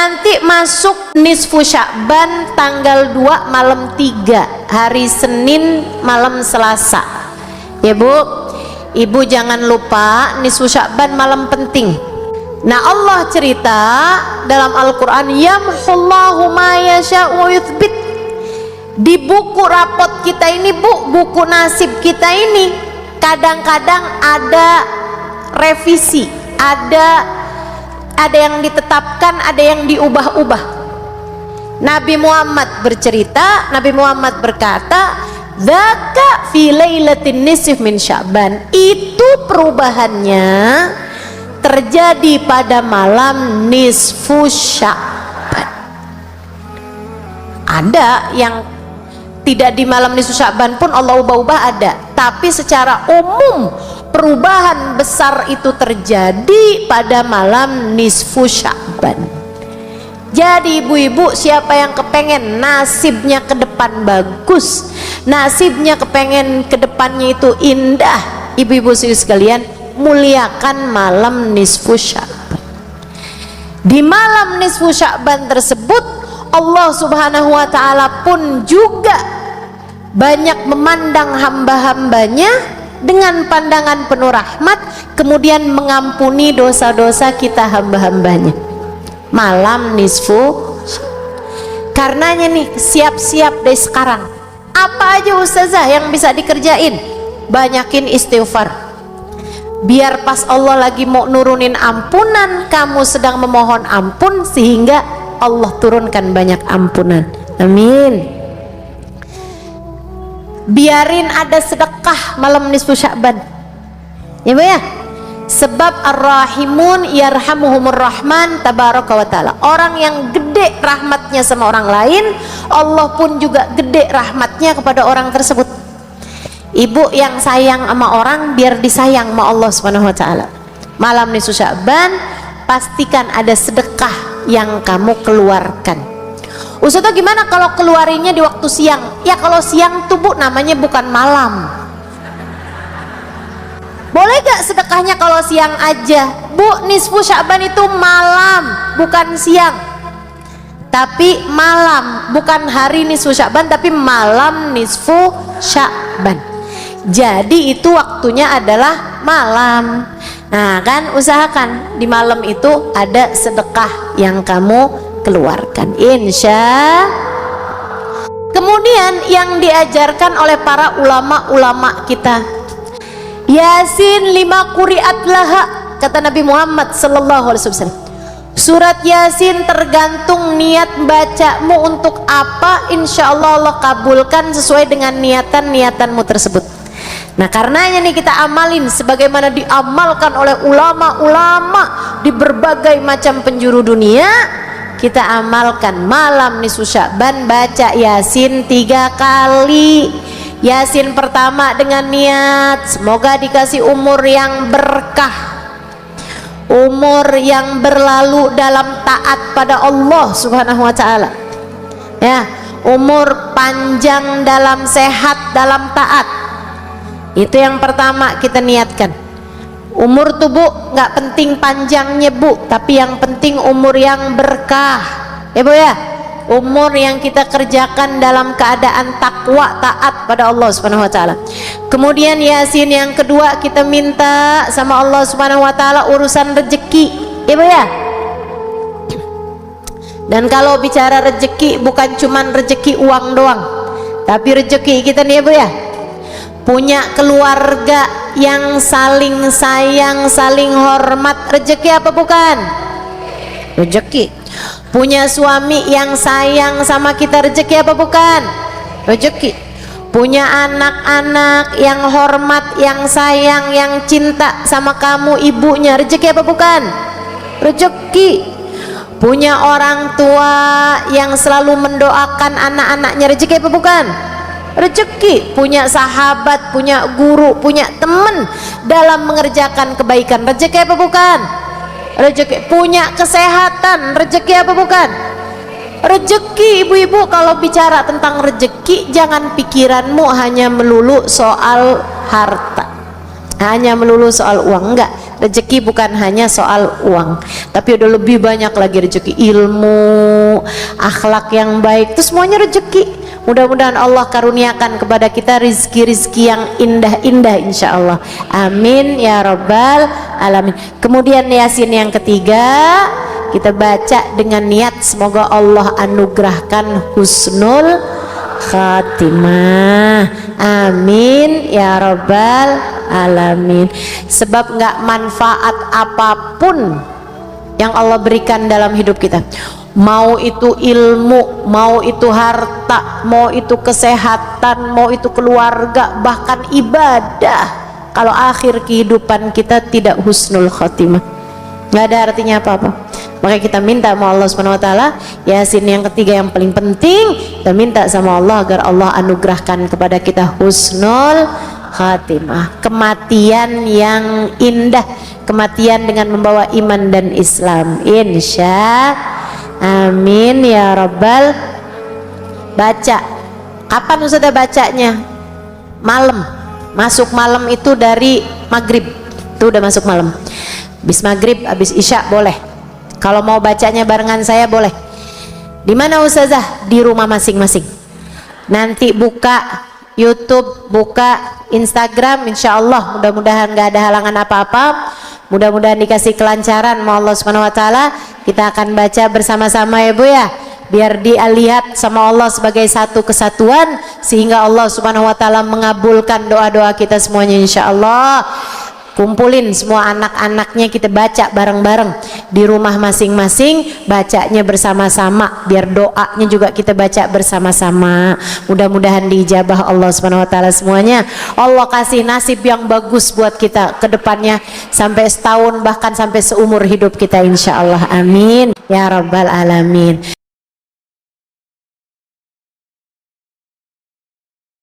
nanti masuk nisfu Sya'ban tanggal 2 malam 3, hari Senin malam Selasa ya Bu. Ibu jangan lupa nisfu Sya'ban malam penting. Nah Allah cerita dalam Al-Quran, yamhullahu ma yasha'u wa yuthbit. Di buku rapot kita ini Bu, buku nasib kita ini kadang-kadang ada revisi, ada yang ditetapkan, ada yang diubah-ubah. Nabi Muhammad bercerita, Nabi Muhammad berkata, dzaka fi lailatin nisf min Sya'ban. Itu perubahannya terjadi pada malam nisfu Sya'ban. Ada yang tidak di malam nisfu Sya'ban pun Allah ubah-ubah, ada. Tapi secara umum perubahan besar itu terjadi pada malam nisfu Sya'ban. Jadi ibu-ibu, siapa yang kepengen nasibnya ke depan bagus, nasibnya kepengen ke depannya itu indah, ibu-ibu sekalian, muliakan malam nisfu Sya'ban. Di malam nisfu Sya'ban tersebut Allah Subhanahu wa ta'ala pun juga banyak memandang hamba-hambanya dengan pandangan penuh rahmat, kemudian mengampuni dosa-dosa kita hamba-hambanya. Malam nisfu. Karenanya nih, siap-siap dari sekarang. Apa aja ustazah yang bisa dikerjain? Banyakin istighfar. Biar pas Allah lagi mau nurunin ampunan, kamu sedang memohon ampun, sehingga Allah turunkan banyak ampunan. Amin. Biarin ada sedekah malam nisfu Sya'ban ya Bu ya, sebab ar-rahimun yarhamuhumur rahman tabaraka wa ta'ala. Orang yang gede rahmatnya sama orang lain, Allah pun juga gede rahmatnya kepada orang tersebut. Ibu yang sayang sama orang, biar disayang sama Allah subhanahu wa ta'ala. Malam nisfu Sya'ban pastikan ada sedekah yang kamu keluarkan. Ustazah gimana kalau keluarinnya di waktu siang? Ya kalau siang tuh Bu namanya bukan malam. Boleh gak sedekahnya kalau siang aja? Bu, nisfu Sya'ban itu malam, bukan siang. Tapi malam, bukan hari nisfu Sya'ban, tapi malam nisfu Sya'ban. Jadi itu waktunya adalah malam. Nah kan, usahakan di malam itu ada sedekah yang kamu keluarkan, insya. Kemudian yang diajarkan oleh para ulama-ulama kita, Yasin 5 quri'at laha, kata Nabi Muhammad sallallahu alaihi wasallam. Surat Yasin tergantung niat bacamu untuk apa, insya Allah Allah kabulkan sesuai dengan niatan-niatanmu tersebut. Nah karenanya nih kita amalin sebagaimana diamalkan oleh ulama-ulama di berbagai macam penjuru dunia. Kita amalkan malam nisfu Sya'ban, baca Yasin 3 kali. Yasin pertama dengan niat semoga dikasih umur yang berkah, umur yang berlalu dalam taat pada Allah subhanahu wa ta'ala ya, umur panjang dalam sehat dalam taat. Itu yang pertama kita niatkan. Umur tuh Bu nggak penting panjangnya Bu, tapi yang penting umur yang berkah ya Bu ya, umur yang kita kerjakan dalam keadaan takwa taat pada Allah subhanahu wa ta'ala. Kemudian Yasin yang kedua kita minta sama Allah subhanahu wa ta'ala urusan rezeki ya Bu ya. Dan kalau bicara rezeki bukan cuman rezeki uang doang, tapi rezeki kita nih ya Bu ya, punya keluarga yang saling sayang, saling hormat, rezeki apa bukan? Rezeki. Punya suami yang sayang sama kita, rezeki apa bukan? Rezeki. Punya anak-anak yang hormat, yang sayang, yang cinta sama kamu ibunya, rezeki apa bukan? Rezeki. Punya orang tua yang selalu mendoakan anak-anaknya, rezeki apa bukan? Rezeki. Punya sahabat, punya guru, punya teman dalam mengerjakan kebaikan, rezeki apa bukan? Rezeki. Punya kesehatan, rezeki apa bukan? Rezeki. Ibu-ibu kalau bicara tentang rezeki, jangan pikiranmu hanya melulu soal harta, hanya melulu soal uang, enggak, rezeki bukan hanya soal uang, tapi udah lebih banyak lagi rezeki, ilmu, akhlak yang baik, itu semuanya rezeki. Mudah-mudahan Allah karuniakan kepada kita rizki-rizki yang indah-indah insya Allah, amin ya rabbal alamin. Kemudian Yasin yang ketiga kita baca dengan niat semoga Allah anugerahkan husnul khatimah, amin ya rabbal alamin. Sebab nggak manfaat apapun yang Allah berikan dalam hidup kita, mau itu ilmu, mau itu harta, mau itu kesehatan, mau itu keluarga, bahkan ibadah, kalau akhir kehidupan kita tidak husnul khatimah, nggak ada artinya apa-apa. Makanya kita minta sama Allah Subhanahu wa taala, Yasin yang ketiga yang paling penting, kita minta sama Allah agar Allah anugerahkan kepada kita husnul khatimah, kematian yang indah, kematian dengan membawa iman dan Islam, insya amin ya rabbal. Baca kapan Ustazah bacanya? Malam, masuk malam itu dari maghrib, itu udah masuk malam. Habis maghrib, habis isya boleh. Kalau mau bacanya barengan saya boleh. Di mana Ustazah? Di rumah masing-masing. Nanti buka YouTube, buka Instagram, insya Allah mudah-mudahan gak ada halangan apa-apa, mudah-mudahan dikasih kelancaran sama Allah Subhanahu wa taala. Kita akan baca bersama-sama ya Bu ya, biar dilihat sama Allah sebagai satu kesatuan, sehingga Allah Subhanahu wa taala mengabulkan doa-doa kita semuanya insya Allah. Kumpulin semua anak-anaknya, kita baca bareng-bareng di rumah masing-masing, bacanya bersama-sama, biar doanya juga kita baca bersama-sama. Mudah-mudahan diijabah Allah Subhanahu wa taala semuanya. Allah kasih nasib yang bagus buat kita ke depannya sampai setahun, bahkan sampai seumur hidup kita insya Allah, amin ya rabbal alamin.